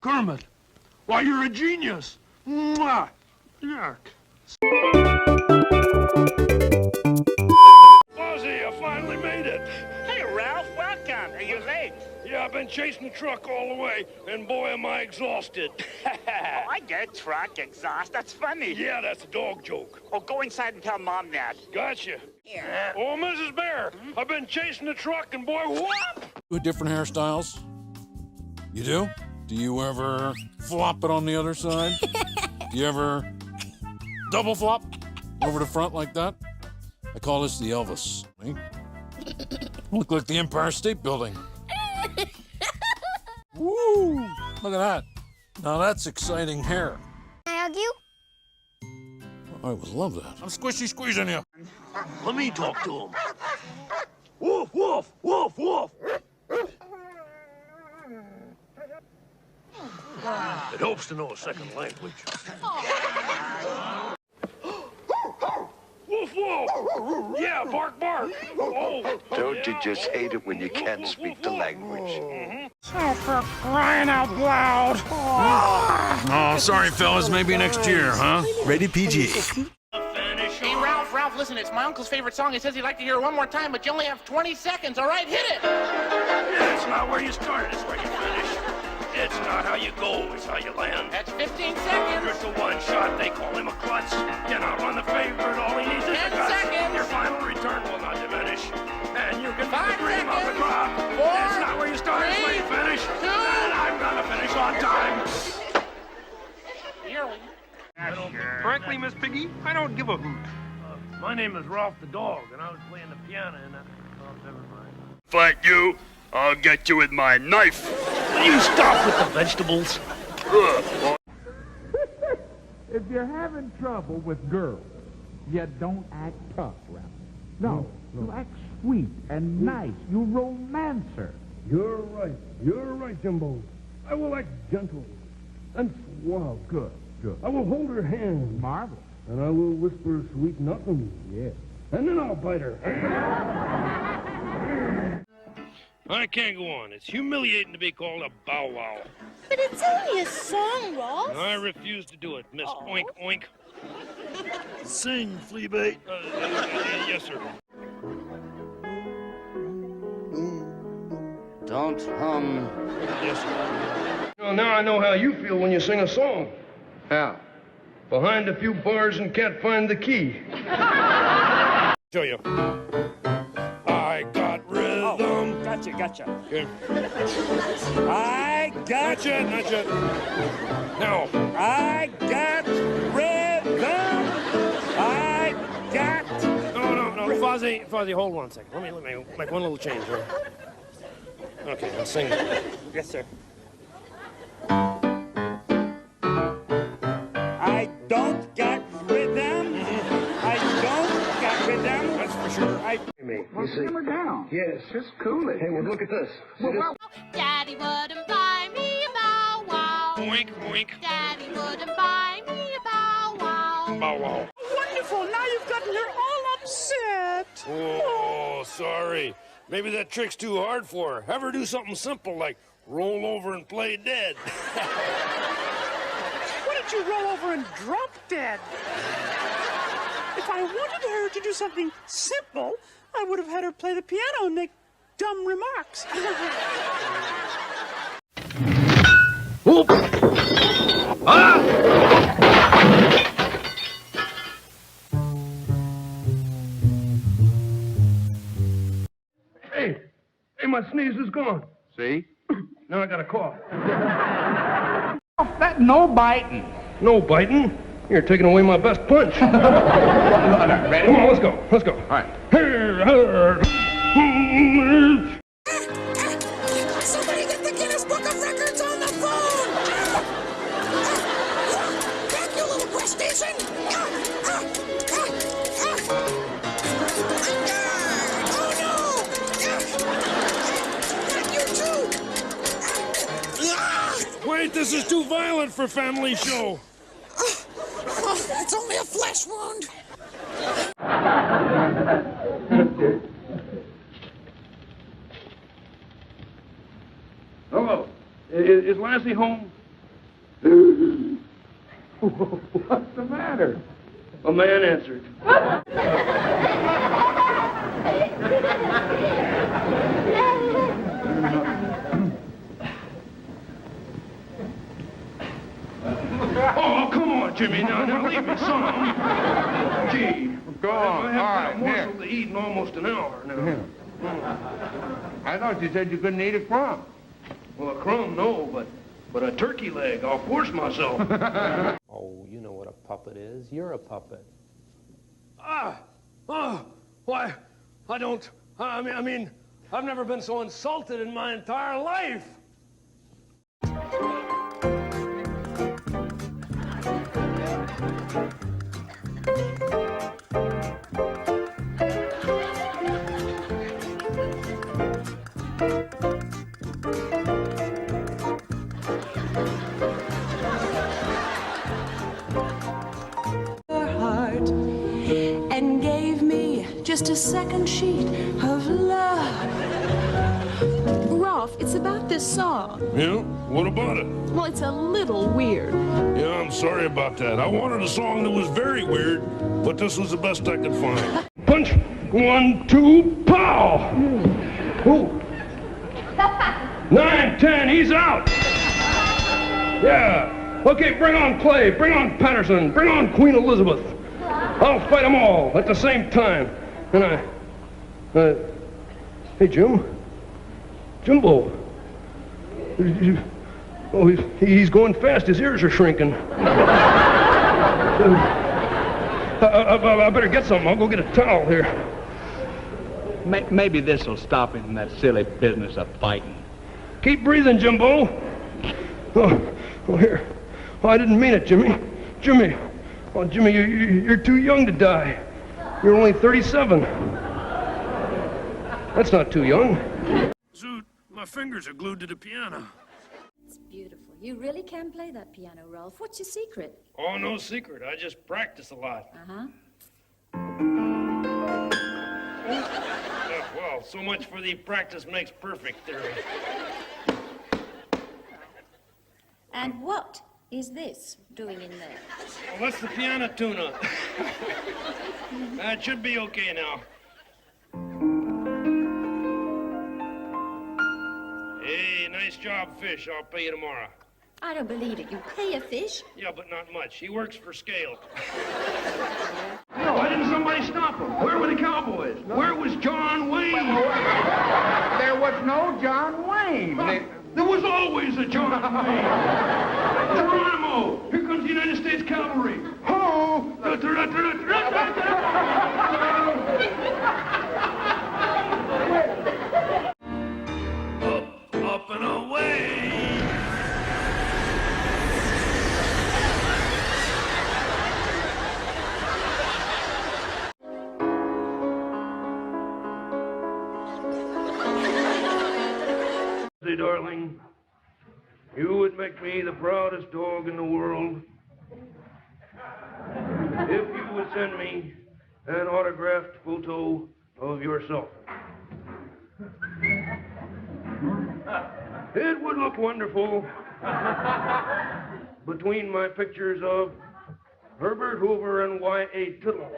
Kermit, why, you're a genius. Mwah. Yuck. Fozzie, I finally made it. Hey, Ralph, welcome. Are you late? Yeah, I've been chasing the truck all the way, and boy, am I exhausted. Oh, I get truck exhaust. That's funny. Yeah, that's a dog joke. Oh, go inside and tell Mom that. Gotcha. Yeah. Oh, Mrs. Bear, I've been chasing the truck, and boy, whoop! With different hairstyles? You do? Do you ever flop it on the other side? Do you ever double flop over the front like that? I call this the Elvis. Eh? Look like the Empire State Building. Woo! Look at that. Now that's exciting hair. Can I hug you? I would love that. I'm squishy squeezing you. Let me talk to him. Woof, woof, woof, woof. It helps to know a second language. Woof, woof. Yeah, bark, bark. Oh, Don't you just hate it when you can't speak the language? Oh, for crying out loud. Oh, sorry, fellas. Maybe next year, huh? Rated PG. Hey, Ralph, listen, it's my uncle's favorite song. He says he'd like to hear it one more time, but you only have 20 seconds. All right, hit it. It's not where you start, it's where you finish. It's not how you go, it's how you land. That's 15 You're seconds. the one shot, they call him a klutz. You're not run the favorite, all he needs is 10 the guts. seconds. Your final return will not diminish. And you can 5 the dream of the seconds. crowd. 4, It's not where you start, it's where you 3, finish. 2. And I'm gonna finish on time. Here we Frankly, Miss Piggy, I don't give a hoot. My name is Ralph the dog, and I was playing the piano, and oh, never mind. Fight you, I'll get you with my knife. Will you stop with the vegetables? If you're having trouble with girls, you don't act tough, Ralph. No, you act sweet and nice. You romance her. You're right, Jimbo. I will act gentle and suave. Good, good. I will hold her hand. Marvelous. And I will whisper sweet nothings. Yes. And then I'll bite her. I can't go on. It's humiliating to be called a bow wow. But it's only a song, Rolf. I refuse to do it, Miss Oink Oink. Sing, flea bait. Yes, sir. Don't hum. Yes, sir. Well, now I know how you feel when you sing a song. How? Behind a few bars and can't find the key. Show you. I got rhythm. Oh, gotcha. Okay. I got Not yet, not yet. Now. I got rhythm. I got. No. Fozzie, hold on a second. Let me make one little change here. Okay, I'll sing. Yes, sir. I don't got rhythm. I don't got rhythm. That's for sure. You see? Simmer down. Yes. Just cool it. Hey, well, look at this. See this? Daddy wouldn't buy me a bow wow. Oink, oink. Daddy wouldn't buy me a bow wow. Bow wow. Wonderful. Now you've gotten her all upset. Oh, sorry. Maybe that trick's too hard for her. Have her do something simple like roll over and play dead. Why don't you roll over and drop dead? If I wanted her to do something simple, I would have had her play the piano and make dumb remarks. Whoop! Ah! Hey, my sneeze is gone. See? Now I got a cough. That no biting. No biting. You're taking away my best punch. Come on, let's go. All right. Somebody get the Guinness Book of Records on the phone! Back, you little crustacean! Oh no! You too! Wait, this is too violent for family show. It's only a flesh wound. Hello. Is Lassie home? What's the matter? A man answered. Oh, come on, Jimmy. Now leave me some. Gee. Go on. I haven't had a morsel to eat in almost an hour now. I thought you said you couldn't eat a crumb. Well, a crumb, no, but a turkey leg, I'll force myself. Oh, you know what a puppet is. You're a puppet. Why, I mean, I've never been so insulted in my entire life. Heart and gave me just a second sheet of love. Rolf, it's about this song. Yeah? What about it? Well, it's a little weird. Yeah, I'm sorry about that. I wanted a song that was very weird, but this was the best I could find. Punch. 1, 2, pow! Ooh. 9, 10, he's out! Yeah. Okay, bring on Clay, bring on Patterson, bring on Queen Elizabeth. I'll fight them all at the same time. And hey, Jimbo. Oh, he's going fast. His ears are shrinking. I better get something. I'll go get a towel here. Maybe this will stop him in that silly business of fighting. Keep breathing, Jimbo. Oh, here. Oh, I didn't mean it, Jimmy. Jimmy. Oh, Jimmy, you're too young to die. You're only 37. That's not too young. Zoot, my fingers are glued to the piano. It's beautiful. You really can play that piano, Rolf. What's your secret? Oh, no secret. I just practice a lot. Uh-huh. Well, so much for the practice makes perfect theory. And what is this doing in there? Well, that's the piano tune-up. That should be okay now. Hey, nice job, Fish. I'll pay you tomorrow. I don't believe it. You pay a fish? Yeah, but not much. He works for scale. Why didn't somebody stop him? Where were the cowboys? Where was John Wayne? There was no John Wayne. There was always a John Wayne. Geronimo! Here comes the United States Cavalry. Ho! Up and away! Say, darling, you would make me the proudest dog in the world if you would send me an autographed photo of yourself. It would look wonderful between my pictures of Herbert Hoover and Y.A. Tittle.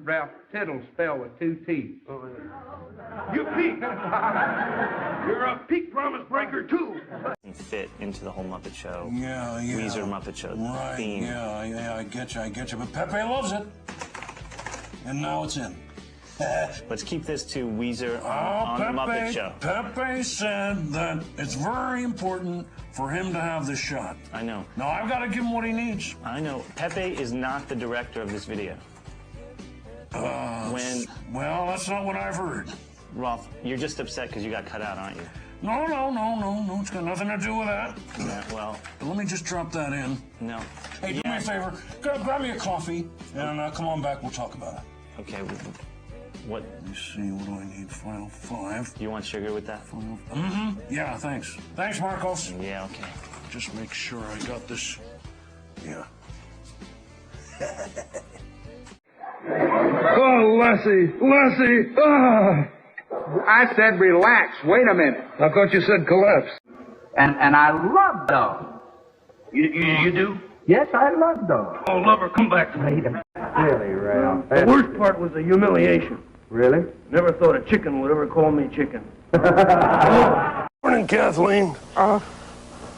Ralph, Tittle's spelled with 2 T's. You peak! You're a peak promise breaker, too! Fit into the whole Muppet Show. Yeah. Weezer Muppet Show Right, theme. yeah, I get you. But Pepe loves it. And now it's in. Let's keep this to Weezer on the Muppet Show. Pepe said that it's very important for him to have this shot. I know. Now, I've got to give him what he needs. I know. Pepe is not the director of this video. Well, that's not what I've heard. Rolf, you're just upset because you got cut out, aren't you? No. It's got nothing to do with that. Yeah, well. But let me just drop that in. No. Hey, do me a favor. Grab me a coffee, and come on back. We'll talk about it. Okay. What? Let me see. What do I need? File 5. You want sugar with that? Mm-hmm. Yeah, thanks. Thanks, Marcos. Yeah, okay. Just make sure I got this. Yeah. Oh, Lassie! Ah! I said relax. Wait a minute. I thought you said collapse. And I love dogs. You do? Yes, I love dogs. Oh, lover, come back to me. Really, Ralph? The worst part was the humiliation. Really? Never thought a chicken would ever call me chicken. Morning, Kathleen.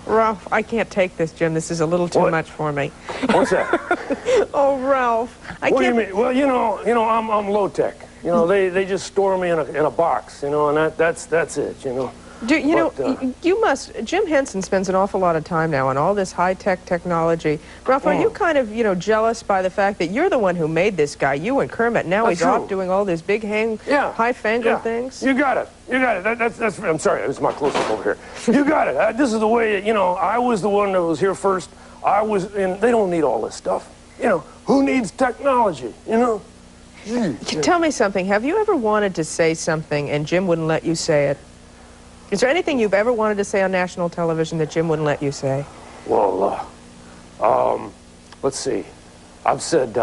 Ralph, I can't take this, Jim. This is a little too much for me. What's that? Oh, Ralph, I can't. What do you mean? Well, you know, I'm low tech. You know, they just store me in a box. You know, and that's it. You know. You must. Jim Henson spends an awful lot of time now on all this high-tech technology. Ralph, are you kind of, jealous by the fact that you're the one who made this guy, you and Kermit? Now he's off doing all these big high-fangled things. You got it. You got it. That's. I'm sorry. This is my close-up over here. You got it. This is the way. I was the one that was here first. They don't need all this stuff. Who needs technology? Tell me something. Have you ever wanted to say something and Jim wouldn't let you say it? Is there anything you've ever wanted to say on national television that Jim wouldn't let you say? Well, let's see. I've said,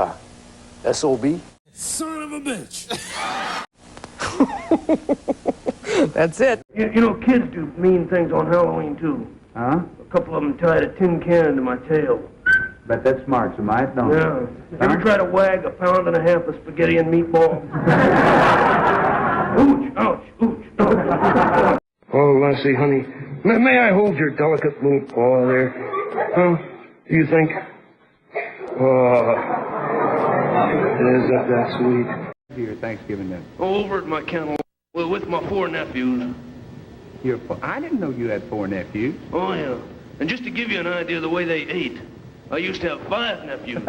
S.O.B. Son of a bitch. That's it. Kids do mean things on Halloween, too. Huh? A couple of them tied a tin can to my tail. Bet that's smart, so might, don't Yeah. Ever try to wag a pound and a half of spaghetti and meatball? Ooch, ouch, ooch, ouch. Oh, Lassie, honey, may I hold your delicate little paw there? Huh? Do you think? Oh, isn't that sweet? Your Thanksgiving dinner. Over at my kennel, with my 4 nephews. I didn't know you had 4 nephews. Oh, yeah. And just to give you an idea of the way they ate, I used to have 5 nephews.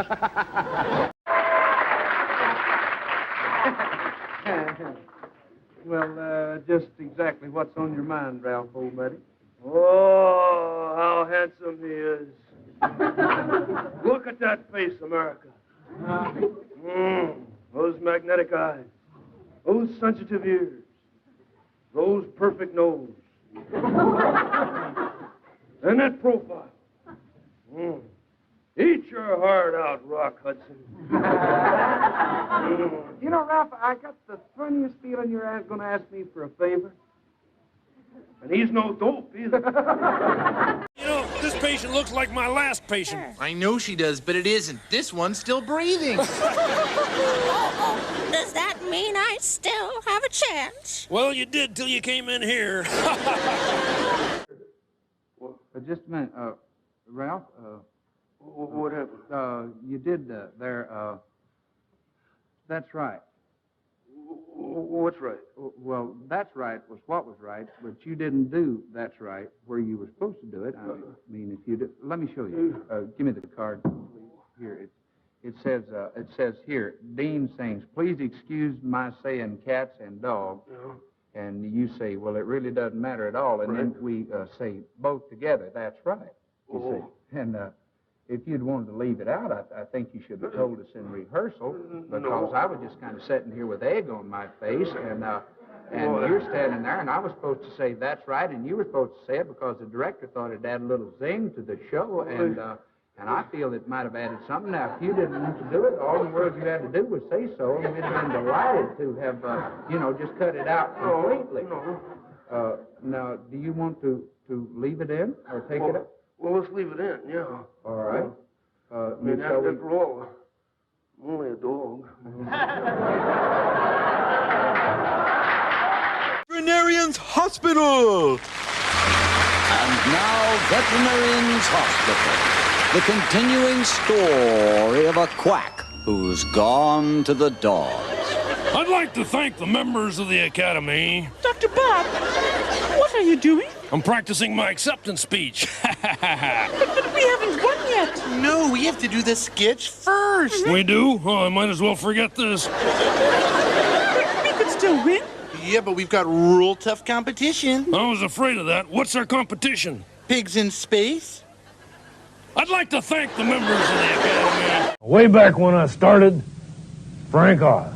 Well, just exactly what's on your mind, Ralph, old buddy? Oh, how handsome he is. Look at that face, America. Those magnetic eyes. Those sensitive ears. Those perfect nose. And that profile. Eat your heart out, Rock Hudson. Ralph, I got the funniest feeling you're going to ask me for a favor. And he's no dope, either. This patient looks like my last patient. I know she does, but it isn't. This one's still breathing. Does that mean I still have a chance? Well, you did till you came in here. But just a minute, Ralph, what happened? You did that's right. What's right? Well, that's right was what was right, but you didn't do that's right where you were supposed to do it. I mean, if you did, let me show you. Give me the card, please. Here, it says here, Dean sings, please excuse my saying cats and dogs. Yeah. And you say, well, it really doesn't matter at all. And then we say both together, that's right. You see. And if you'd wanted to leave it out, I think you should have told us in rehearsal, because I was just kind of sitting here with egg on my face, and you're standing there, and I was supposed to say that's right, and you were supposed to say it because the director thought it'd add a little zing to the show, and I feel it might have added something. Now, if you didn't want to do it, all in the world you had to do was say so, and we'd have been delighted to have, just cut it out completely. Now, do you want to leave it in or take it out? Well, let's leave it in, yeah. All right. After all, I'm only a dog. Veterinarian's Hospital! And now, Veterinarian's Hospital. The continuing story of a quack who's gone to the dogs. I'd like to thank the members of the Academy. Dr. Bob, what are you doing? I'm practicing my acceptance speech. But we haven't won yet. No, we have to do the sketch first. We do? Oh, I might as well forget this. We could still win. Yeah, but we've got real tough competition. I was afraid of that. What's our competition? Pigs in space. I'd like to thank the members of the Academy. Way back when I started, Frank Oz,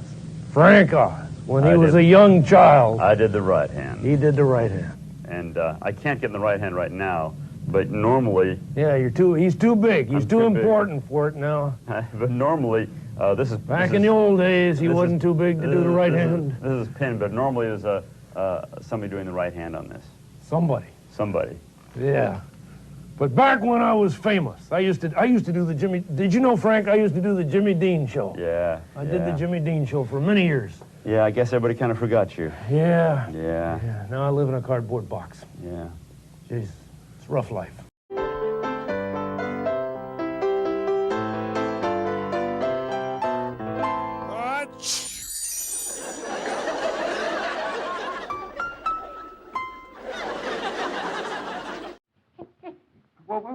when he was a young child. I did the right hand. He did the right hand. And I can't get in the right hand right now, but normally... Yeah, he's too big. He's too important for it now. But normally, this is... Back in the old days, he wasn't too big to do the right hand. This is pinned, but normally there's somebody doing the right hand on this. Somebody. Yeah. But back when I was famous, I used to do the Jimmy... Did you know, Frank, I used to do the Jimmy Dean show? Yeah. I did the Jimmy Dean show for many years. Yeah, I guess everybody kind of forgot you. Yeah. Yeah. Yeah. Now I live in a cardboard box. Yeah. Jeez, it's a rough life.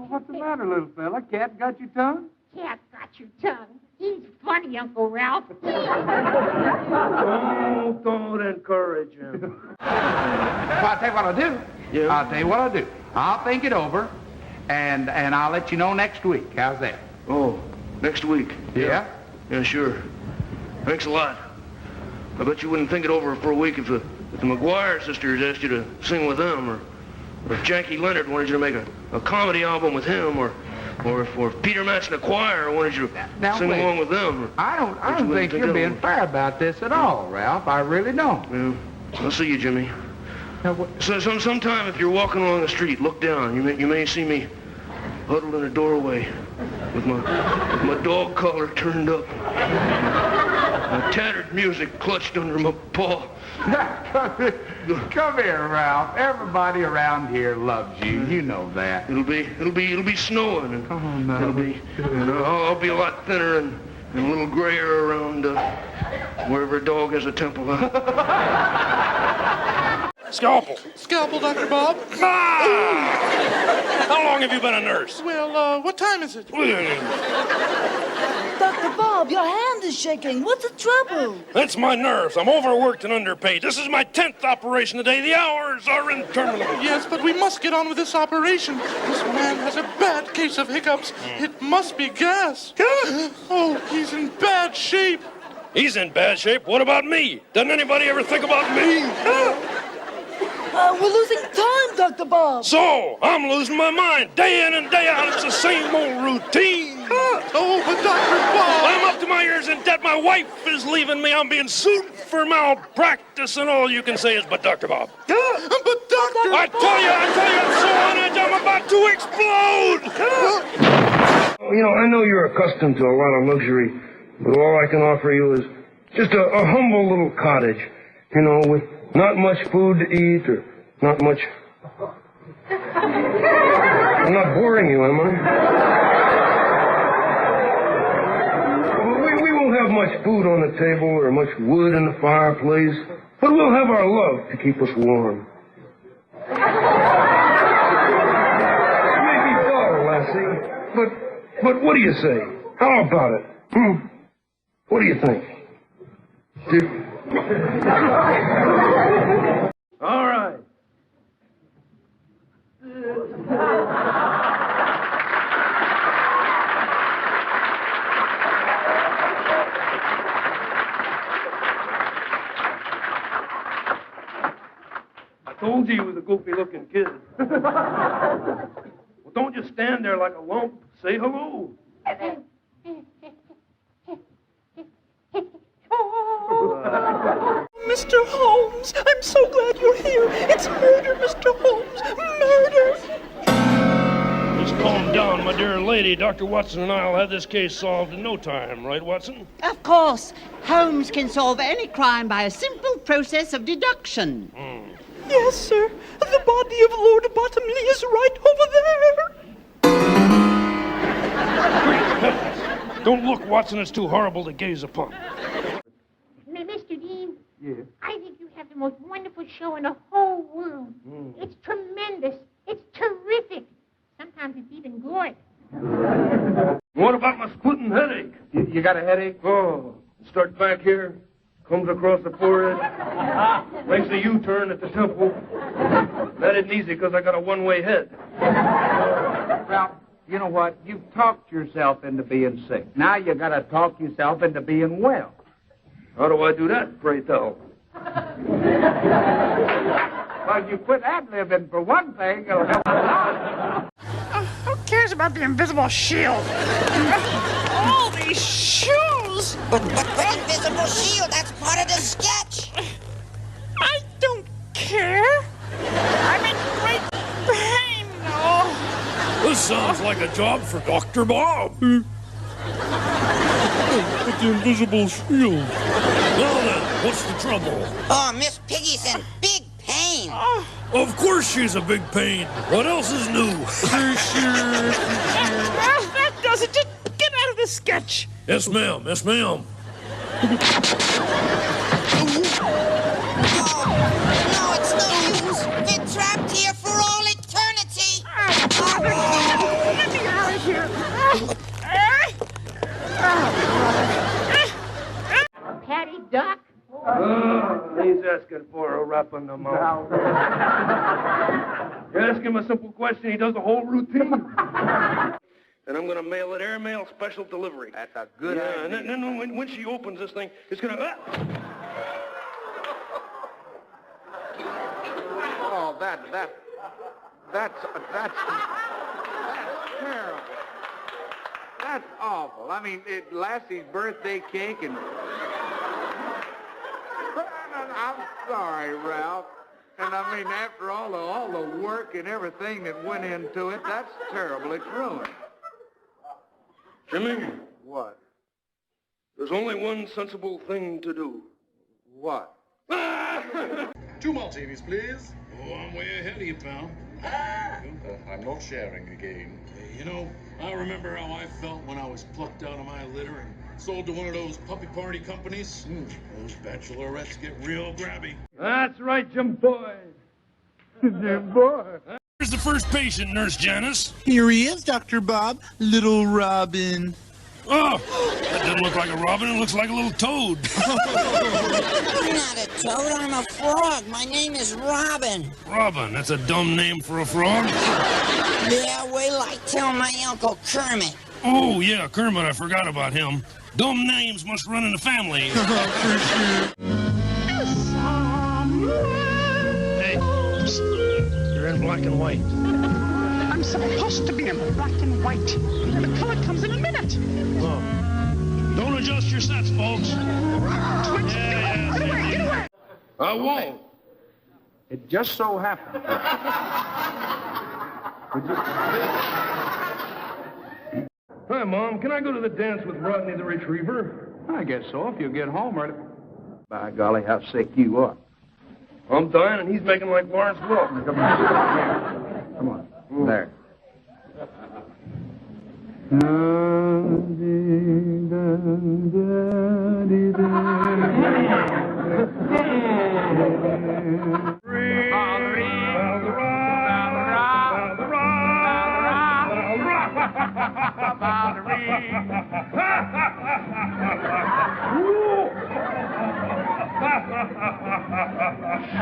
What's the matter, little fella? Cat got your tongue? Cat got your tongue. He's funny, Uncle Ralph. Oh, don't encourage him. Well, I'll tell you what I'll do. Yeah. I'll tell you what I'll do. I'll think it over, and I'll let you know next week. How's that? Oh, next week? Yeah? Yeah, sure. Thanks a lot. I bet you wouldn't think it over for a week if the McGuire sisters asked you to sing with them, or if Jackie Leonard wanted you to make a comedy album with him, or if Peter Match and the Choir wanted you to sing along with them. I don't think you're being fair about this at all, Ralph. I really don't. Yeah. I'll see you, Jimmy. So sometime if you're walking along the street, look down. You may see me huddled in a doorway with my dog collar turned up, my tattered music clutched under my paw. Come here, Ralph. Everybody around here loves you. You know that. It'll be snowing, and I'll be a lot thinner and a little grayer around wherever a dog has a temple. Scalpel. Scalpel, Dr. Bob? How long have you been a nurse? Well, what time is it? Dr. Bob, your hand is shaking. What's the trouble? That's my nerves. I'm overworked and underpaid. This is my 10th operation today. The hours are interminable. Yes, but we must get on with this operation. This man has a bad case of hiccups. It must be gas. Oh, he's in bad shape. He's in bad shape. What about me? Doesn't anybody ever think about me? We're losing time, Dr. Bob. So, I'm losing my mind. Day in and day out, it's the same old routine. Oh, but Dr. Bob... I'm up to my ears in debt. My wife is leaving me. I'm being sued for malpractice, and all you can say is, but Dr. Bob. But Doctor... I tell you, I'm so on edge, I'm about to explode. You know, I know you're accustomed to a lot of luxury, but all I can offer you is just a humble little cottage, you know, with not much food to eat or not much... I'm not boring you, am I? We won't have much food on the table or much wood in the fireplace, but we'll have our love to keep us warm. It may be dull, Lassie, but what do you say? How about it? What do you think? All right. I told you he was a goofy-looking kid. Well, don't just stand there like a lump. Say hello. Mr. Holmes, I'm so glad you're here. It's murder, Mr. Holmes. Murder. Just calm down, my dear lady. Dr. Watson and I'll have this case solved in no time, right, Watson? Of course. Holmes can solve any crime by a simple process of deduction. Yes, sir. The body of Lord Bottomley is right over there. Don't look, Watson. It's too horrible to gaze upon. Mr. Dean, Yes. I think you have the most wonderful show in the whole world. It's tremendous. It's terrific. Sometimes it's even good. What about my splitting headache? You got a headache? Oh, starts back here, comes across the forehead, makes a U-turn at the temple. That isn't easy because I got a one-way head. Ralph, you know what? You've talked yourself into being sick. Now you got to talk yourself into being well. How do I do that, pray tell? Well, you quit ad-libbing for one thing. It'll help a lot. Who cares about the invisible shield? All these shoes! But invisible shield, that's part of the sketch. I don't care. I'm in great pain now. This sounds like a job for Dr. Bob. With the invisible shield. Well then, what's the trouble? Oh, Miss Piggy's in big pain. Of course she's a big pain. What else is new? That does it. Just get out of the sketch. Yes, ma'am. Yes, ma'am. No, it's no use. Been trapped here for all eternity. Let me out of here. Patty Duck? He's asking for a rap in the mouth. You ask him a simple question, he does the whole routine. And I'm going to mail it airmail special delivery. That's a good idea. And then when she opens this thing, it's going to... Oh, that's terrible. That's awful. I mean, Lassie's birthday cake and... I'm sorry, Ralph. And I mean, after all the work and everything that went into it, that's terrible. It's ruined. Jimmy? What? There's only one sensible thing to do. What? 2 martinis, please. Oh, I'm way ahead of you, pal. I'm not sharing again. You know, I remember how I felt when I was plucked out of my litter and sold to one of those puppy party companies. Those bachelorettes get real grabby. That's right, Jim boy. Jim boy. Here's the first patient, Nurse Janice. Here he is, Dr. Bob. Little Robin. Oh, that doesn't look like a robin. It looks like a little toad. I'm not a toad. I'm a frog. My name is Robin. Robin? That's a dumb name for a frog? Yeah, wait till I tell my Uncle Kermit. Oh, yeah, Kermit. I forgot about him. Dumb names must run in the family. Hey, you're in black and white. I'm supposed to be in black and white. And the color comes in a minute. Oh. Don't adjust your sets, folks. Get away! I won't. It just so happened. Hi, Mom. Can I go to the dance with Rodney the Retriever? I guess so, if you get home early. By golly, how sick you are. I'm dying, and he's making like Lawrence Welk. Come on. Come on. There.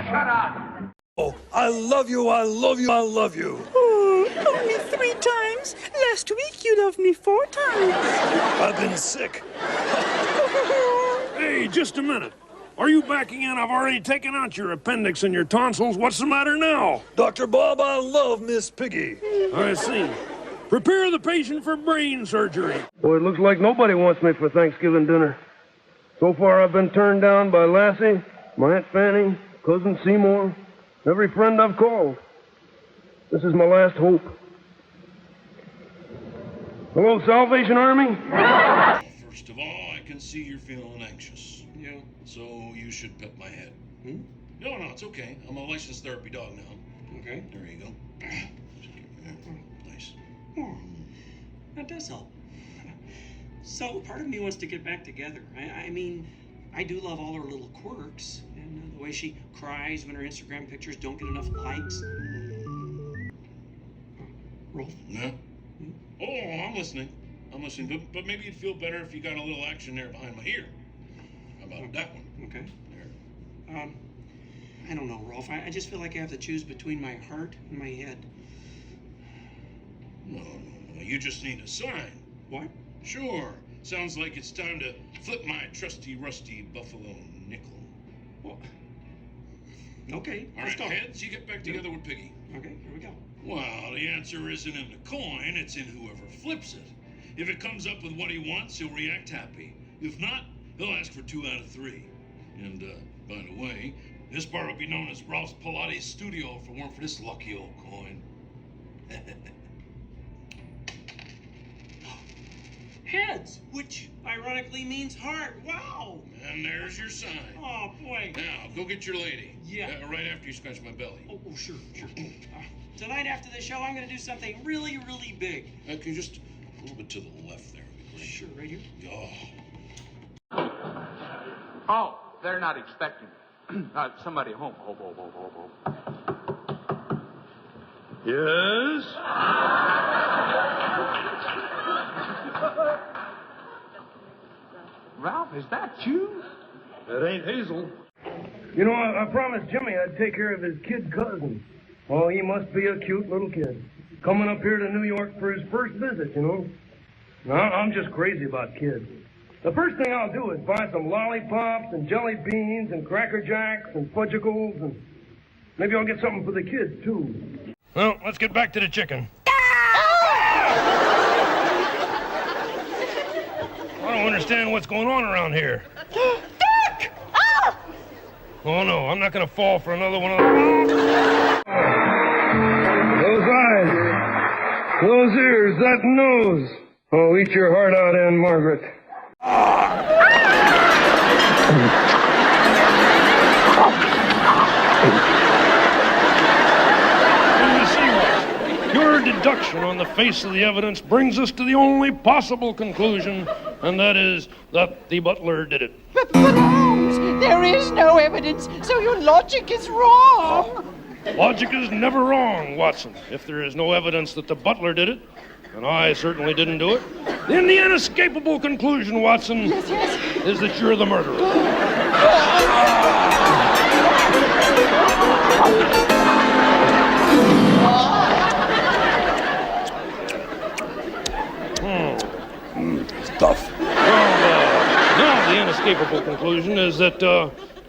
Shut up. Oh, I love you, I love you, I love you. Oh, only 3 times. Last week you loved me 4 times. I've been sick. Hey, just a minute. Are you backing in? I've already taken out your appendix and your tonsils. What's the matter now? Dr. Bob, I love Miss Piggy. I see. Prepare the patient for brain surgery. Boy, it looks like nobody wants me for Thanksgiving dinner. So far, I've been turned down by Lassie, my Aunt Fanny, Cousin Seymour, every friend I've called. This is my last hope. Hello, Salvation Army? First of all, I can see you're feeling anxious. Yeah. So you should pet my head. No, it's okay. I'm a licensed therapy dog now. Okay. There you go. Nice. That does help. So part of me wants to get back together. I mean, I do love all her little quirks and the way she cries when her Instagram pictures don't get enough likes. Rolf? Yeah? Oh, I'm listening. But maybe you'd feel better if you got a little action there behind my ear. How about that one? Okay. There. I don't know, Rolf. I just feel like I have to choose between my heart and my head. No. You just need a sign. What? Sure. Sounds like it's time to flip my trusty, rusty buffalo nickel. Well, okay. All right, heads, you get back together with Piggy. Okay, here we go. Well, the answer isn't in the coin, it's in whoever flips it. If it comes up with what he wants, he'll react happy. If not, he'll ask for 2 out of 3. And, by the way, this bar will be known as Ralph's Pilates Studio if it weren't for this lucky old coin. heads, which ironically means heart. Wow! And there's your sign. Oh, boy. Now, go get your lady. Yeah. Right after you scratch my belly. Oh, sure. Tonight after the show, I'm going to do something really, really big. Can you just a little bit to the left there? Sure, right here. Oh. Oh, they're not expecting me. Somebody home. Home. Yes? Ralph, is that you? That ain't Hazel. You know, I promised Jimmy I'd take care of his kid cousin. Oh, he must be a cute little kid. Coming up here to New York for his first visit, you know. Now, I'm just crazy about kids. The first thing I'll do is buy some lollipops and jelly beans and Cracker Jacks and fudgicles, and maybe I'll get something for the kids, too. Well, let's get back to the chicken. I don't understand what's going on around here. Dick! Ah! Oh, no, I'm not going to fall for another one of those. Those eyes, those ears, that nose. Oh, eat your heart out, Anne Margaret. Your deduction on the face of the evidence brings us to the only possible conclusion, and that is that the butler did it. But Holmes, there is no evidence, so your logic is wrong. Logic is never wrong, Watson. If there is no evidence that the butler did it, and I certainly didn't do it, then the inescapable conclusion, Watson, is that you're the murderer. Stuff. Now the inescapable conclusion is that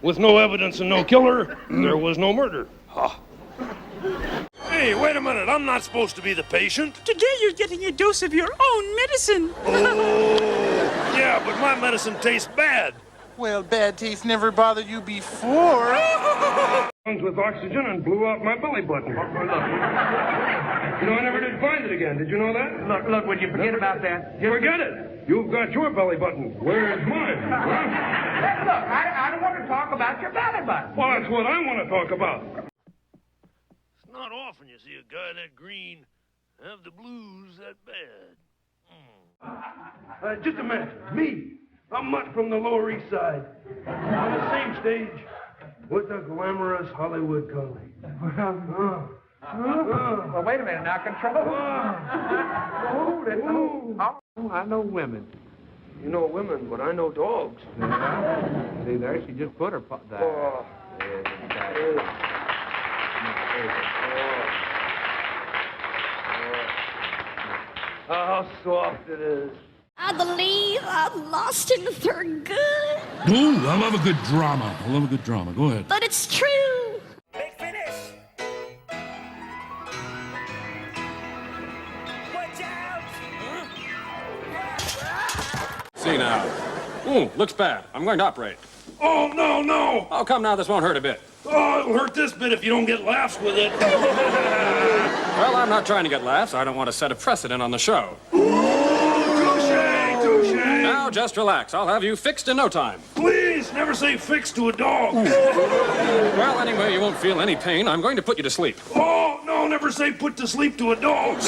with no evidence and no killer, there was no murder. Hey, wait a minute. I'm not supposed to be the patient. Today you're getting a dose of your own medicine. Oh, yeah, but my medicine tastes bad. Well, bad taste never bothered you before. With oxygen and blew out my belly button. You know, I never did find it again. Did you know that? Look, would you forget about that? Forget it. You've got your belly button. Where's mine? Hey, look, I don't want to talk about your belly button. Well, that's what I want to talk about. It's not often you see a guy that green have the blues that bad. Just imagine, me. I'm mutt from the Lower East Side. On the same stage with a glamorous Hollywood colleague. Well, wait a minute now, control. I know women. You know women, but I know dogs. Yeah. See there, she just put her there. Oh. How soft it is. I believe I'm lost in for good. Ooh, I love a good drama. Go ahead. But it's true. Big finish. Watch out. See now. Ooh, looks bad. I'm going to operate. Oh, no. Oh, come now. This won't hurt a bit. Oh, it'll hurt this bit if you don't get laughs with it. Well, I'm not trying to get laughs. I don't want to set a precedent on the show. Touche. Now, just relax. I'll have you fixed in no time. Please, never say fix to a dog. Well, anyway, you won't feel any pain. I'm going to put you to sleep. Oh, no, never say put to sleep to a dog.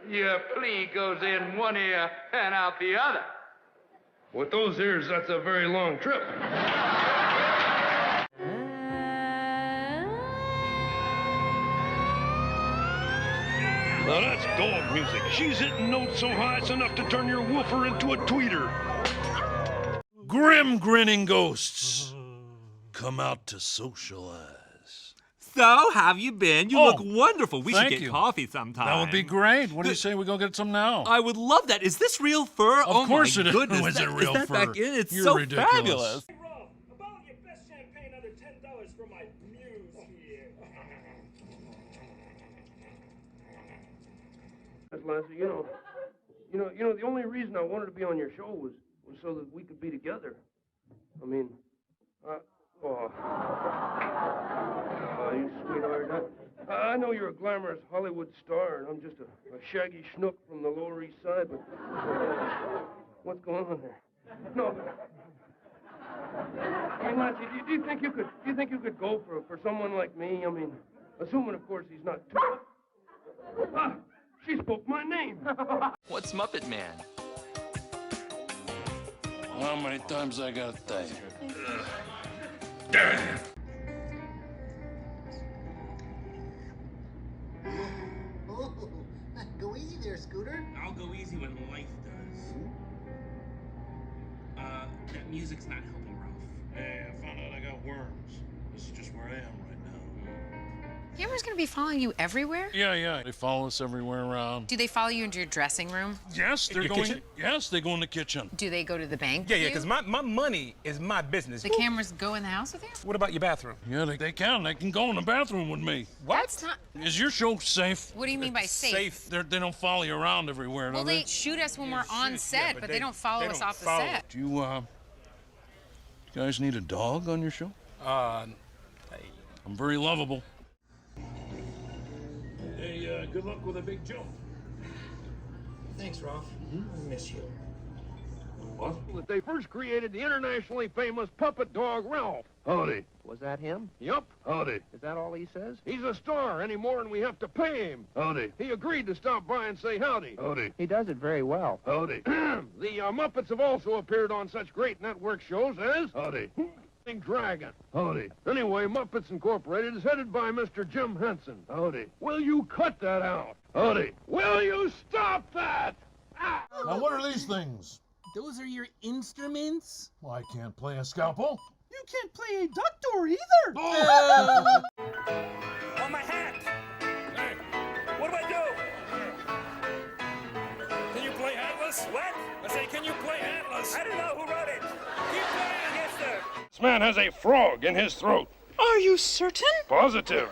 Your plea goes in one ear and out the other. With those ears, that's a very long trip. Now that's dog music. She's hitting notes so high it's enough to turn your woofer into a tweeter. Grim grinning ghosts come out to socialize. So, how have you been? You look wonderful. We should thank get you. coffee sometime. That would be great. What do you say we go get some now? I would love that. Is this real fur? Of course my it is. goodness. Is it real is that fur? back in? It's You're so ridiculous. fabulous. Hey, Ralph, a bottle of your best champagne under $10 for my muse here. Lassie, you know, the only reason I wanted to be on your show was so that we could be together. I mean, you sweetheart. I know you're a glamorous Hollywood star, and I'm just a shaggy schnook from the Lower East Side, but what's going on there? No, I mean, Lassie, do you think you could go for someone like me? I mean, assuming, of course, he's not too... Ah, she spoke my name. What's Muppet Man? How many times I gotta tell you? Oh, go easy there, Scooter. I'll go easy when life does. That music's not helping, Ralph. Hey, I found out I got worms. This is just where I am right now. Camera's gonna be following you everywhere? Yeah. They follow us everywhere around. Do they follow you into your dressing room? Yes, they're Your going. kitchen? Yes, they go in the kitchen. Do they go to the bank? Yeah, with you? because my money is my business. The cameras go in the house with you? What about your bathroom? Yeah, they can. They can go in the bathroom with me. What? That's not... Is your show safe? What do you mean by safe? They don't follow you around everywhere, Well, do they shoot us when we're on set, but but they don't follow us off the set. Do you guys need a dog on your show? I'm very lovable. Hey, good luck with a big jump. Thanks, Ralph. I miss you. What? That they first created the internationally famous puppet dog Ralph. Howdy. Was that him? Yup. Howdy. Is that all he says? He's a star any more than we have to pay him. Howdy. He agreed to stop by and say howdy. Howdy. He does it very well. Howdy. The Muppets have also appeared on such great network shows as... Howdy. Dragon. Howdy. Anyway, Muppets Incorporated is headed by Mr. Jim Henson. Howdy. Will you cut that out? Howdy. Will you stop that? Ah. Now, what are these things? Those are your instruments? Well, I can't play a scalpel. You can't play a duck door either. Oh. On my hat! Hey, what do I do? Can you play Atlas? What? I say, can you play Atlas? I don't know who wrote it. Keep playing. Yes, sir. This man has a frog in his throat. Are you certain? Positive.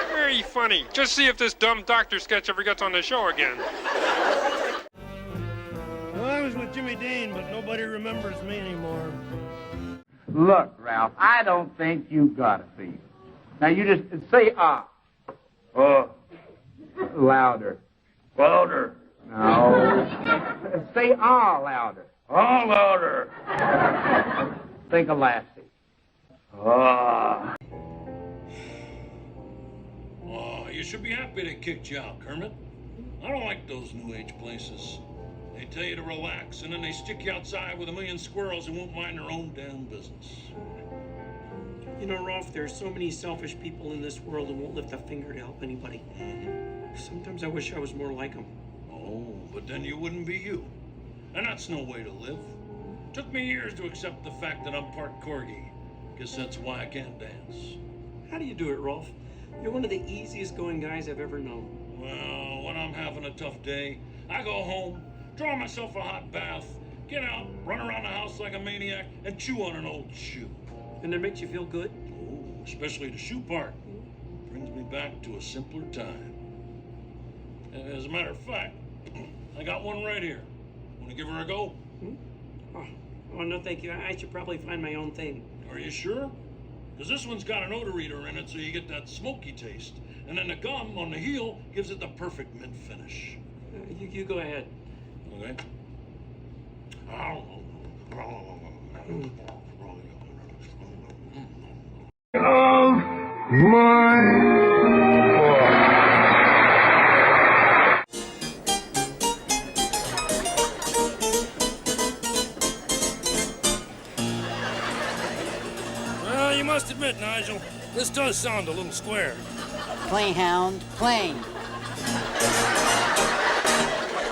Very funny. Just see if this dumb doctor sketch ever gets on the show again. Well, I was with Jimmy Dean, but nobody remembers me anymore. Look, Ralph, I don't think you've got a fever. Now, you just say ah. Louder. Louder. No. Say ah louder. Ah, louder. Think of Lassie. Ah. Oh, you should be happy they kicked you out, Kermit. I don't like those New Age places. They tell you to relax, and then they stick you outside with a million squirrels who won't mind their own damn business. You know, Ralph, there are so many selfish people in this world who won't lift a finger to help anybody. Sometimes I wish I was more like them. Oh, but then you wouldn't be you. And that's no way to live. Took me years to accept the fact that I'm part corgi. Guess that's why I can't dance. How do you do it, Rolf? You're one of the easiest going guys I've ever known. Well, when I'm having a tough day, I go home, draw myself a hot bath, get out, run around the house like a maniac, and chew on an old shoe. And that makes you feel good? Oh, especially the shoe part. Brings me back to a simpler time. As a matter of fact, I got one right here. Want to give her a go? Oh, no, thank you. I should probably find my own thing. Are you sure? Because this one's got an odor eater in it, so you get that smoky taste. And then the gum on the heel gives it the perfect mint finish. You go ahead. Okay. Well, you must admit, Nigel, this does sound a little square. Play, hound, play.